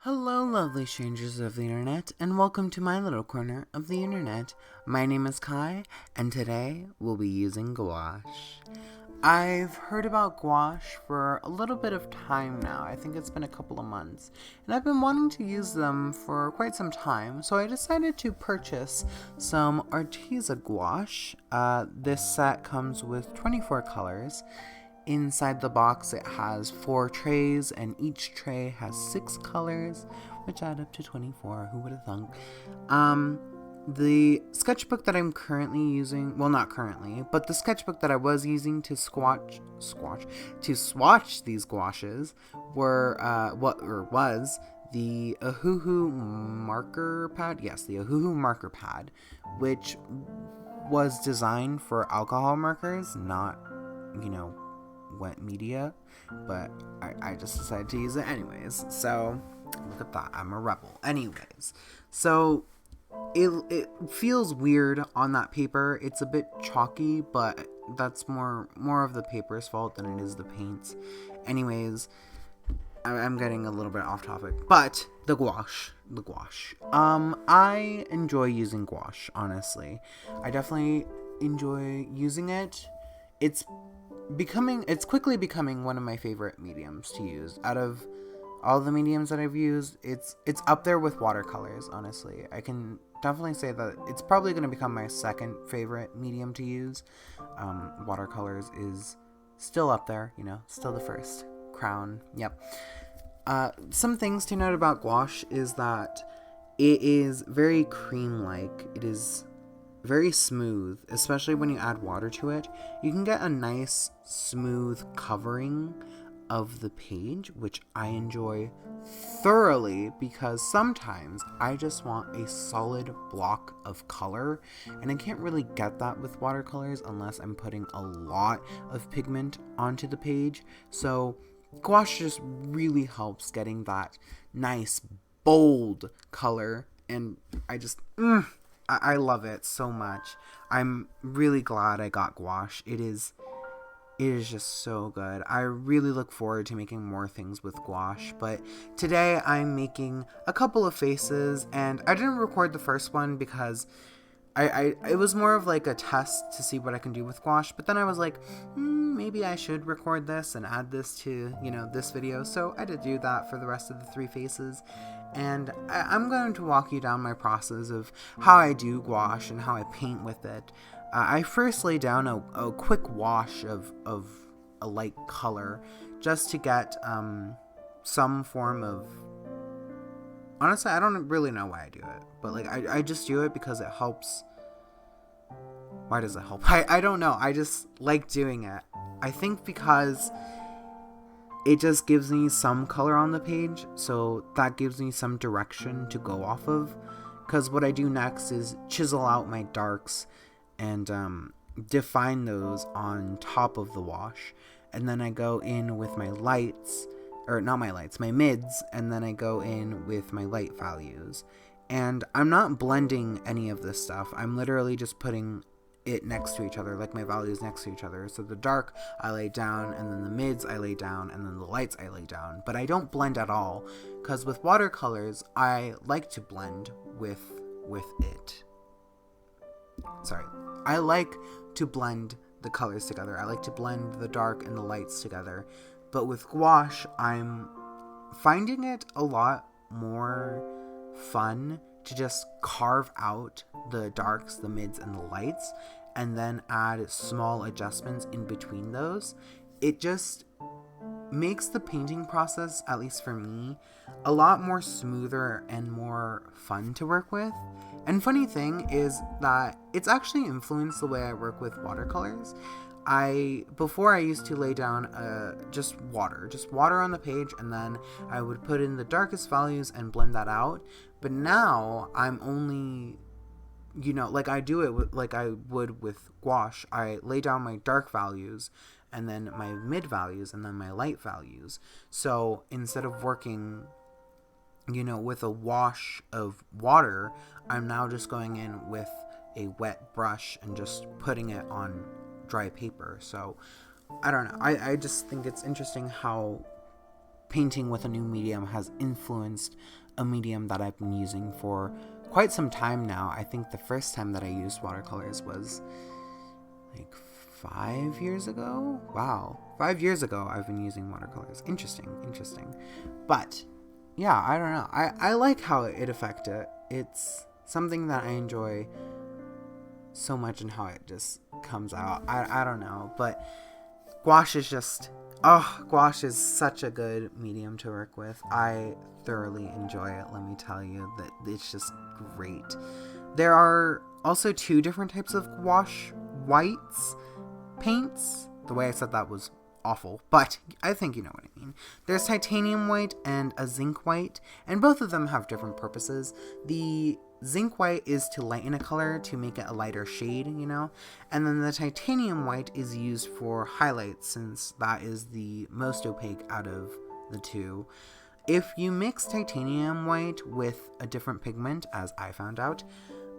Hello, lovely strangers of the internet, and welcome to my little corner of the internet. My name is Kai, and today we'll be using gouache. I've heard about gouache for a little bit of time now. I think it's been a couple of months, and I've been wanting to use them for quite some time, so I decided to purchase some Arteza gouache. This set comes with 24 colors. Inside the box, it has 4 trays, and each tray has 6 colors, which add up to 24. Who would have thunk? The sketchbook that I'm currently using, well, not currently, but the sketchbook that I was using to swatch these gouaches was the Ohuhu marker pad. Yes, the Ohuhu marker pad, which was designed for alcohol markers, not, wet media, but I just decided to use it anyways. So look at that, I'm a rebel. Anyways, so it feels weird on that paper. It's a bit chalky, but that's more of the paper's fault than it is the paint's. Anyways, I'm getting a little bit off topic, but the gouache. I enjoy using gouache, honestly. I definitely enjoy using it. It's quickly becoming one of my favorite mediums to use. Out of all the mediums that I've used, it's up there with watercolors, honestly. I can definitely say that it's probably going to become my second favorite medium to use. Watercolors is still up there, still the first. Crown, yep. Some things to note about gouache is that it is very cream-like. It is very smooth, especially when you add water to it. You can get a nice smooth covering of the page, which I enjoy thoroughly because sometimes I just want a solid block of color, and I can't really get that with watercolors unless I'm putting a lot of pigment onto the page. So gouache just really helps getting that nice bold color, and I love it so much. I'm really glad I got gouache. It is just so good. I really look forward to making more things with gouache, but today I'm making a couple of faces, and I didn't record the first one because it was more of like a test to see what I can do with gouache, but then I was like, maybe I should record this and add this to, this video, so I did do that for the rest of the 3 faces. And I'm going to walk you down my process of how I do gouache and how I paint with it. I first lay down a quick wash of a light color just to get some form of... Honestly, I don't really know why I do it, but I just do it because it helps. Why does it help? I don't know. I just like doing it. I think because it just gives me some color on the page, so that gives me some direction to go off of. Because what I do next is chisel out my darks and define those on top of the wash. And then I go in with my lights, or not my lights, my mids, and then I go in with my light values. And I'm not blending any of this stuff. I'm literally just putting it next to each other, like my values next to each other. So the dark I lay down, and then the mids I lay down, and then the lights I lay down. But I don't blend at all, because with watercolors I like to blend with it. Sorry, I like to blend the colors together. I like to blend the dark and the lights together. But with gouache, I'm finding it a lot more fun to just carve out the darks, the mids, and the lights, and then add small adjustments in between those. It just makes the painting process, at least for me, a lot more smoother and more fun to work with. And funny thing is that it's actually influenced the way I work with watercolors. Before I used to lay down just water on the page, and then I would put in the darkest values and blend that out. But now I'm only, I do it like I would with gouache. I lay down my dark values, and then my mid values, and then my light values. So instead of working, with a wash of water, I'm now just going in with a wet brush and just putting it on dry paper. So I don't know. I just think it's interesting how painting with a new medium has influenced a medium that I've been using for quite some time now. I think the first time that I used watercolors was like 5 years ago. Wow, 5 years ago I've been using watercolors. Interesting. But yeah, I don't know. I like how it affected. It's something that I enjoy so much, and how it just comes out. I don't know, but gouache is just, gouache is such a good medium to work with. I thoroughly enjoy it. Let me tell you that it's just great. There are also 2 different types of gouache whites paints. The way I said that was awful, but I think you know what I mean. There's titanium white and a zinc white, and both of them have different purposes. The zinc white is to lighten a color, to make it a lighter shade, and then the titanium white is used for highlights, since that is the most opaque out of the 2. If you mix titanium white with a different pigment, as I found out,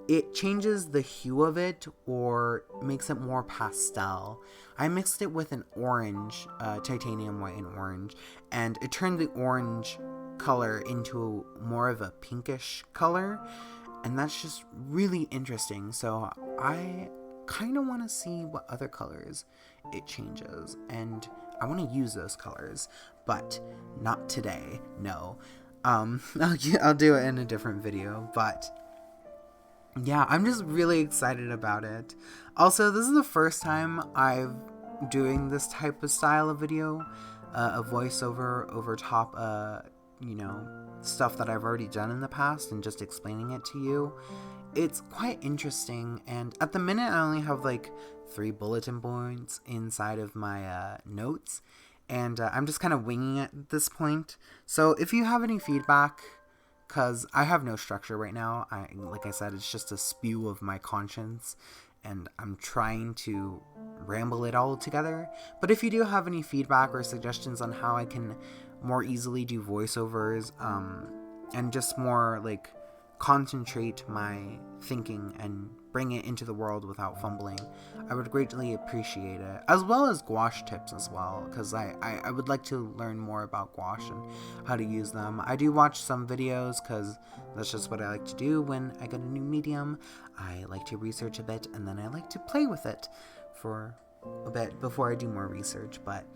it changes the hue of it or makes it more pastel. I mixed it with an orange, titanium white and orange, and it turned the orange color into more of a pinkish color, and that's just really interesting. So I kind of want to see what other colors it changes, and I want to use those colors, but not today. No. I'll do it in a different video, but yeah, I'm just really excited about it. Also, this is the first time I'm doing this type of style of video, a voiceover over top, stuff that I've already done in the past and just explaining it to you. It's quite interesting, and at the minute I only have like 3 bulletin points inside of my notes, and I'm just kind of winging it at this point. So if you have any feedback, because I have no structure right now, like I said, it's just a spew of my conscience, and I'm trying to ramble it all together. But if you do have any feedback or suggestions on how I can more easily do voiceovers, and just more like concentrate my thinking and bring it into the world without fumbling, I would greatly appreciate it, as well as gouache tips as well, because I would like to learn more about gouache and how to use them. I do watch some videos because that's just what I like to do when I get a new medium. I like to research a bit, and then I like to play with it for a bit before I do more research. But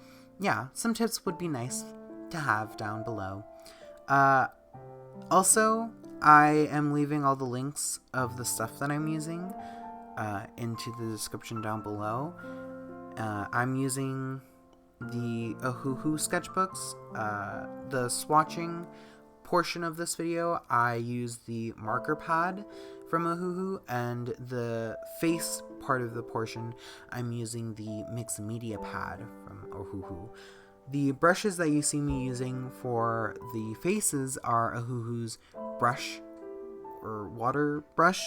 yeah, some tips would be nice to have down below. Also, I am leaving all the links of the stuff that I'm using into the description down below. I'm using the Ohuhu sketchbooks. The swatching portion of this video, I use the marker pad from Ohuhu, and the face part of the portion, I'm using the mixed media pad from Ohuhu. The brushes that you see me using for the faces are Ohuhu's brush or water brush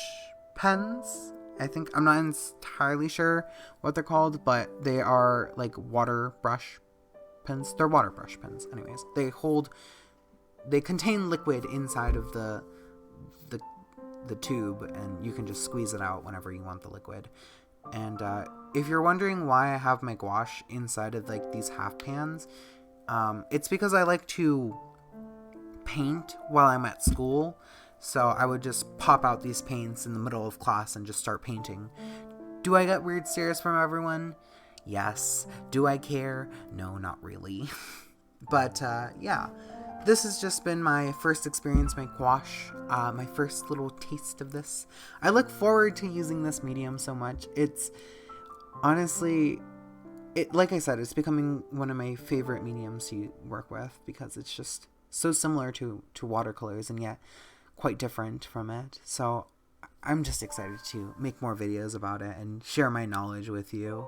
pens. I think, I'm not entirely sure what they're called, but they are like water brush pens. They're water brush pens. Anyways, they contain liquid inside of the tube, and you can just squeeze it out whenever you want the liquid. And if you're wondering why I have my gouache inside of like these half pans, it's because I like to paint while I'm at school. So I would just pop out these paints in the middle of class and just start painting. Do I get weird stares from everyone? Yes. Do I care? No, not really. But yeah, this has just been my first experience with gouache, my first little taste of this. I look forward to using this medium so much. It's honestly, like I said, it's becoming one of my favorite mediums to work with, because it's just so similar to watercolors and yet quite different from it. So I'm just excited to make more videos about it and share my knowledge with you.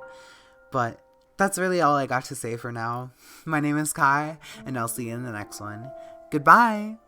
But that's really all I got to say for now. My name is Kai, and I'll see you in the next one. Goodbye!